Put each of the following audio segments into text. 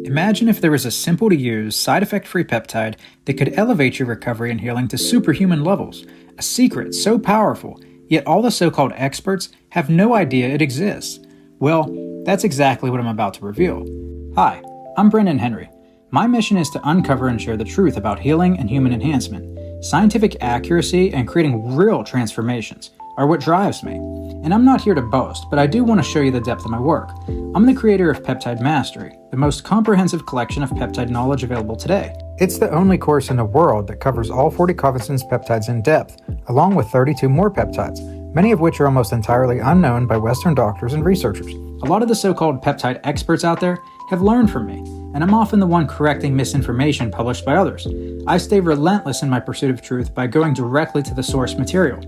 Imagine if there was a simple-to-use, side-effect-free peptide that could elevate your recovery and healing to superhuman levels. A secret so powerful, yet all the so-called experts have no idea it exists. Well, that's exactly what I'm about to reveal. Hi, I'm Brendan Henry. My mission is to uncover and share the truth about healing and human enhancement. Scientific accuracy and creating real transformations are what drives me. And I'm not here to boast, but I do want to show you the depth of my work. I'm the creator of Peptide Mastery, the most comprehensive collection of peptide knowledge available today. It's the only course in the world that covers all 40 Covison's peptides in depth, along with 32 more peptides, many of which are almost entirely unknown by Western doctors and researchers. A lot of the so-called peptide experts out there have learned from me, and I'm often the one correcting misinformation published by others. I stay relentless in my pursuit of truth by going directly to the source material,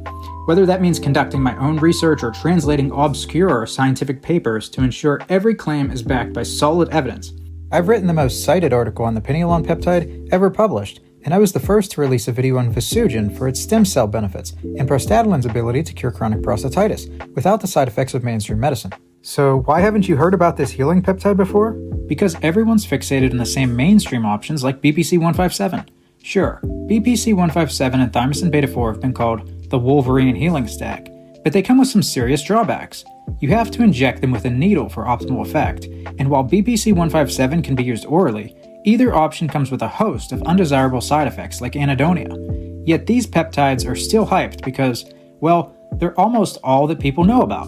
whether that means conducting my own research or translating obscure scientific papers to ensure every claim is backed by solid evidence. I've written the most cited article on the pineolone peptide ever published, and I was the first to release a video on Visugen for its stem cell benefits and prostaglandin's ability to cure chronic prostatitis without the side effects of mainstream medicine. So why haven't you heard about this healing peptide before? Because everyone's fixated on the same mainstream options like BPC-157. Sure, BPC-157 and Thymosin beta-4 have been called the Wolverine healing stack, but they come with some serious drawbacks. You have to inject them with a needle for optimal effect, and while BPC-157 can be used orally, either option comes with a host of undesirable side effects like anhedonia. Yet these peptides are still hyped because, well, they're almost all that people know about.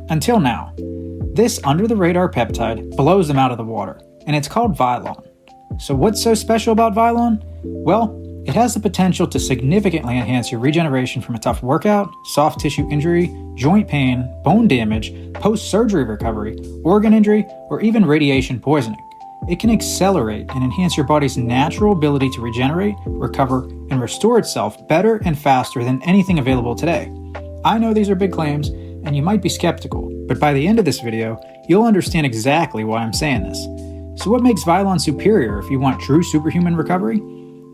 Until now. This under-the-radar peptide blows them out of the water, and it's called Vilon. So what's so special about Vilon? Well, it has the potential to significantly enhance your regeneration from a tough workout, soft tissue injury, joint pain, bone damage, post-surgery recovery, organ injury, or even radiation poisoning. It can accelerate and enhance your body's natural ability to regenerate, recover, and restore itself better and faster than anything available today. I know these are big claims, and you might be skeptical, but by the end of this video, you'll understand exactly why I'm saying this. So what makes Vilon superior if you want true superhuman recovery?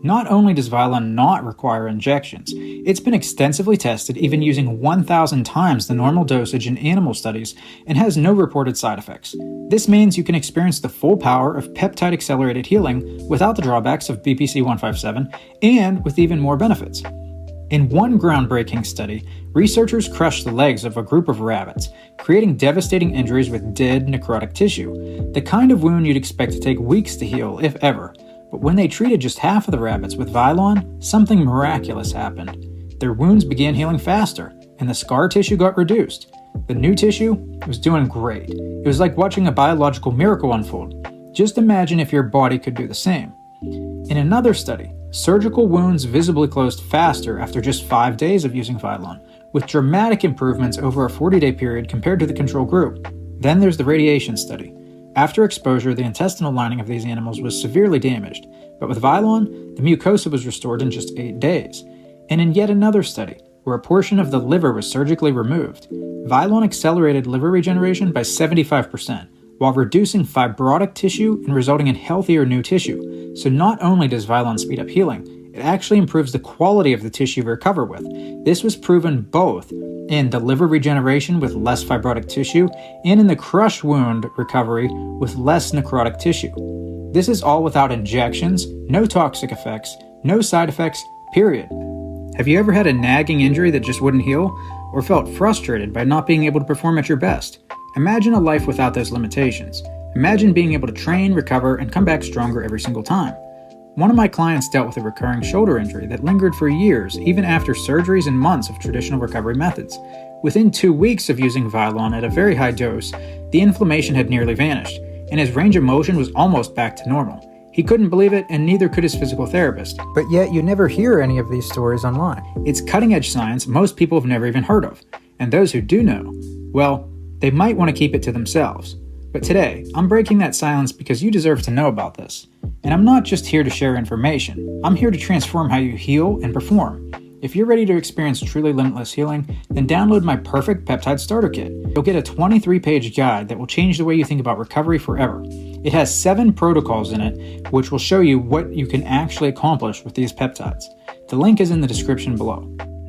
Not only does Vilon not require injections, it's been extensively tested even using 1,000 times the normal dosage in animal studies and has no reported side effects. This means you can experience the full power of peptide-accelerated healing without the drawbacks of BPC-157 and with even more benefits. In one groundbreaking study, researchers crushed the legs of a group of rabbits, creating devastating injuries with dead necrotic tissue, the kind of wound you'd expect to take weeks to heal, if ever. But when they treated just half of the rabbits with Vilon, something miraculous happened. Their wounds began healing faster, and the scar tissue got reduced. The new tissue was doing great. It was like watching a biological miracle unfold. Just imagine if your body could do the same. In another study, surgical wounds visibly closed faster after just 5 days of using Vilon, with dramatic improvements over a 40-day period compared to the control group. Then there's the radiation study. After exposure, the intestinal lining of these animals was severely damaged, but with Vilon, the mucosa was restored in just 8 days. And in yet another study, where a portion of the liver was surgically removed, Vilon accelerated liver regeneration by 75%, while reducing fibrotic tissue and resulting in healthier new tissue. So not only does Vilon speed up healing, it actually improves the quality of the tissue you recover with. This was proven both in the liver regeneration with less fibrotic tissue and in the crush wound recovery with less necrotic tissue. This is all without injections, no toxic effects, no side effects, period. Have you ever had a nagging injury that just wouldn't heal, or felt frustrated by not being able to perform at your best? Imagine a life without those limitations. Imagine being able to train, recover, and come back stronger every single time. One of my clients dealt with a recurring shoulder injury that lingered for years, even after surgeries and months of traditional recovery methods. Within 2 weeks of using Vilon at a very high dose, the inflammation had nearly vanished, and his range of motion was almost back to normal. He couldn't believe it, and neither could his physical therapist. But yet you never hear any of these stories online. It's cutting-edge science most people have never even heard of. And those who do know, well, they might want to keep it to themselves. But today, I'm breaking that silence because you deserve to know about this. And I'm not just here to share information. I'm here to transform how you heal and perform. If you're ready to experience truly limitless healing, then download my perfect peptide starter kit. You'll get a 23-page guide that will change the way you think about recovery forever. It has 7 protocols in it, which will show you what you can actually accomplish with these peptides. The link is in the description below.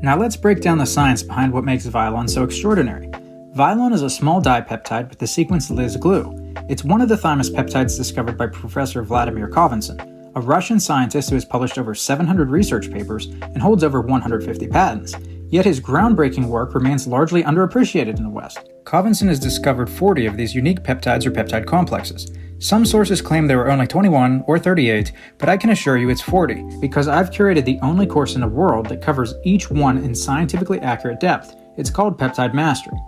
Now let's break down the science behind what makes Vilon so extraordinary. Vilon is a small dipeptide with the sequence Liz glue. It's one of the thymus peptides discovered by Professor Vladimir Kovinson, a Russian scientist who has published over 700 research papers and holds over 150 patents. Yet his groundbreaking work remains largely underappreciated in the West. Kovinson has discovered 40 of these unique peptides or peptide complexes. Some sources claim there were only 21 or 38, but I can assure you it's 40, because I've curated the only course in the world that covers each one in scientifically accurate depth. It's called Peptide Mastery.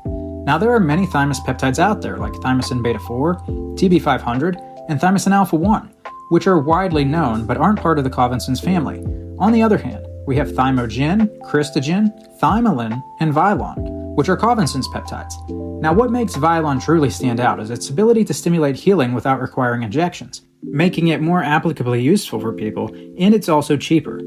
Now there are many thymus peptides out there, like thymosin beta-4, TB500, and thymosin alpha-1, which are widely known but aren't part of the Kovinson's family. On the other hand, we have thymogen, cristagen, thymolin, and Vilon, which are Kovinson's peptides. Now what makes Vilon truly stand out is its ability to stimulate healing without requiring injections, making it more applicably useful for people, and it's also cheaper.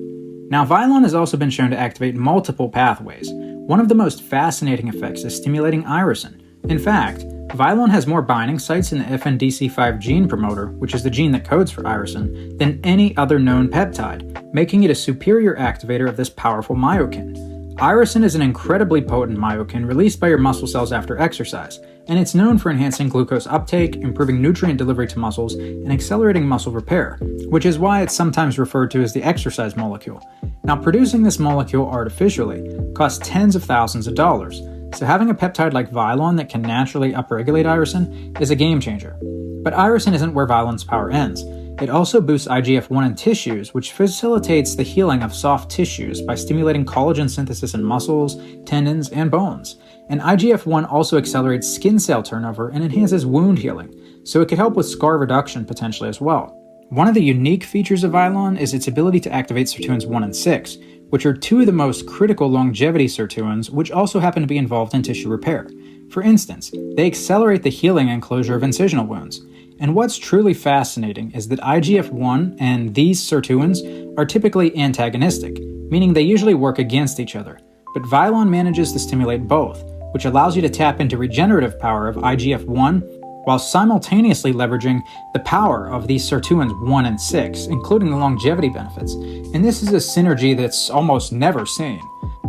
Now Vilon has also been shown to activate multiple pathways. One of the most fascinating effects is stimulating irisin. In fact, Vilon has more binding sites in the FNDC5 gene promoter, which is the gene that codes for irisin, than any other known peptide, making it a superior activator of this powerful myokine. Irisin is an incredibly potent myokine released by your muscle cells after exercise, and it's known for enhancing glucose uptake, improving nutrient delivery to muscles, and accelerating muscle repair, which is why it's sometimes referred to as the exercise molecule. Now, producing this molecule artificially costs tens of thousands of dollars, so having a peptide like Vilon that can naturally upregulate irisin is a game changer. But irisin isn't where Vilon's power ends. It also boosts IGF-1 in tissues, which facilitates the healing of soft tissues by stimulating collagen synthesis in muscles, tendons, and bones. And IGF-1 also accelerates skin cell turnover and enhances wound healing, so it could help with scar reduction potentially as well. One of the unique features of Vilon is its ability to activate sirtuins 1 and 6, which are two of the most critical longevity sirtuins, which also happen to be involved in tissue repair. For instance, they accelerate the healing and closure of incisional wounds. And what's truly fascinating is that IGF-1 and these sirtuins are typically antagonistic, meaning they usually work against each other. But Vilon manages to stimulate both, which allows you to tap into regenerative power of IGF-1 while simultaneously leveraging the power of these sirtuins 1 and 6, including the longevity benefits. And this is a synergy that's almost never seen.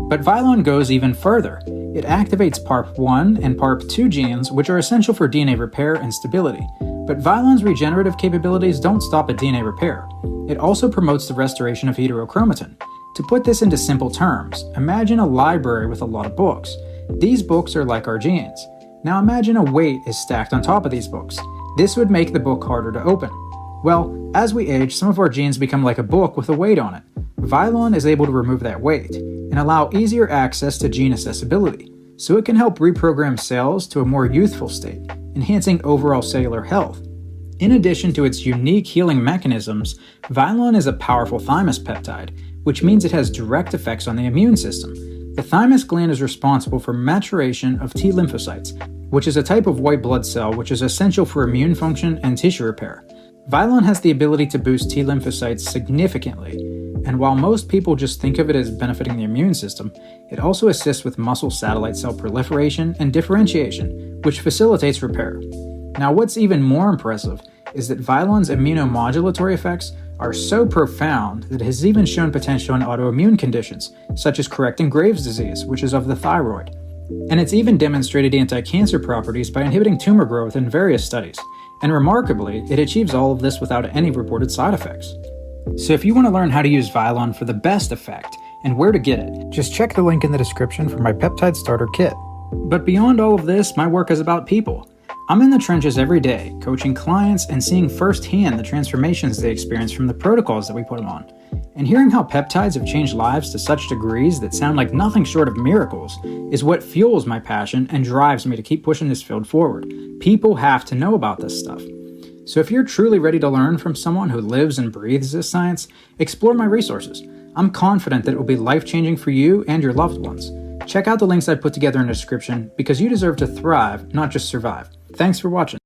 But Vilon goes even further. It activates PARP1 and PARP2 genes, which are essential for DNA repair and stability. But Vilon's regenerative capabilities don't stop at DNA repair. It also promotes the restoration of heterochromatin. To put this into simple terms, imagine a library with a lot of books. These books are like our genes. Now imagine a weight is stacked on top of these books. This would make the book harder to open. Well, as we age, some of our genes become like a book with a weight on it. Vilon is able to remove that weight and allow easier access to gene accessibility, so it can help reprogram cells to a more youthful state, enhancing overall cellular health. In addition to its unique healing mechanisms, Vilon is a powerful thymus peptide, which means it has direct effects on the immune system. The thymus gland is responsible for maturation of T lymphocytes, which is a type of white blood cell which is essential for immune function and tissue repair. Vilon has the ability to boost T lymphocytes significantly, and while most people just think of it as benefiting the immune system, it also assists with muscle satellite cell proliferation and differentiation, which facilitates repair. Now what's even more impressive is that Vilon's immunomodulatory effects are so profound that it has even shown potential in autoimmune conditions, such as correcting Graves' disease, which is of the thyroid. And it's even demonstrated anti-cancer properties by inhibiting tumor growth in various studies. And remarkably, it achieves all of this without any reported side effects. So if you want to learn how to use Vilon for the best effect and where to get it, just check the link in the description for my Peptide Starter Kit. But beyond all of this, my work is about people. I'm in the trenches every day, coaching clients and seeing firsthand the transformations they experience from the protocols that we put them on. And hearing how peptides have changed lives to such degrees that sound like nothing short of miracles is what fuels my passion and drives me to keep pushing this field forward. People have to know about this stuff. So if you're truly ready to learn from someone who lives and breathes this science, explore my resources. I'm confident that it will be life-changing for you and your loved ones. Check out the links I put together in the description because you deserve to thrive, not just survive. Thanks for watching.